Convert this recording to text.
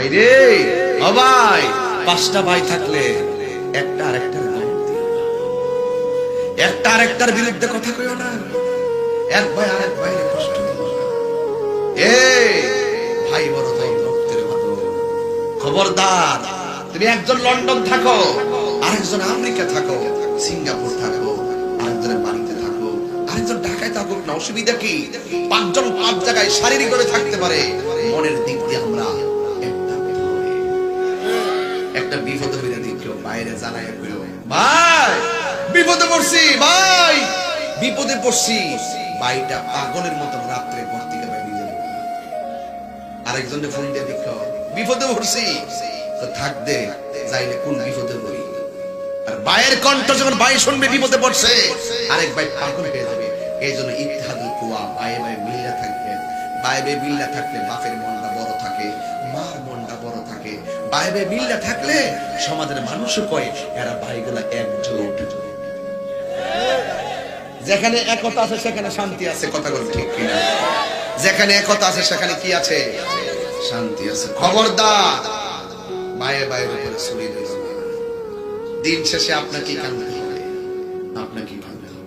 ভাই রে, ও ভাই, 5টা ভাই থাকলে একটা আরেকটার একটা আরেকটার বিরুদ্ধে কথা কইও না। এক ভাই আরেক ভাইয়ের কষ্ট দিও না। ভাই বড় ভাই রক্তের ভালো। খবরদার, তুমি একজন লন্ডন থাকো, আরেকজন আমেরিকা থাকো, সিঙ্গাপুর থাকো, আরেকজনের বাড়িতে থাকো, আরেকজন ঢাকায় থাকুক না, অসুবিধা কি? 5 জন 5 জায়গায় শারীরিক করে থাকতে পারে, মনের দিক দিয়ে আমরা একটা বিপদ হইলে দিও, বাইরে জানাই কইও, ভাই বিপদে পড়ছি, ভাই বিপদে পড়ছি। ভাইটা পাগলের মতো রাত্রে ঘর থেকে বাইরে যাবে, আরেকজনের ফোন দিয়ে দেখো বিপদে পড়ছি, তো থাক দে, যাইলে কোন বিপদে পড়ি। আর ভাইয়ের কণ্ঠ যখন ভাই শুনবে বিপদে পড়ছে, আরেক ভাই পাগল হয়ে যাবে। এই জন্য ইত্তেহাদুল কুওয়া, ভাই ভাই মিল্লা থাকবেন। ভাই ভাই মিল্লা থাকলে বাপের মনটা বড় থাকে, মার মনটা বড় থাকে। ভাই ভাই মিল্লা থাকলে সমাজের মানুষও কয় এরা ভাইগুলা একজোট। যেখানে একতা আছে সেখানে শান্তি আছে, কথা বল ঠিক কিনা? যেখানে একতা আছে সেখানে কি আছে? শান্তি আছে। খবরদার, ভাইয়ে ভাইয়ের উপরে ছুরি দিন শেষে আপনাকে কাঁদতে হবে, আপনাকে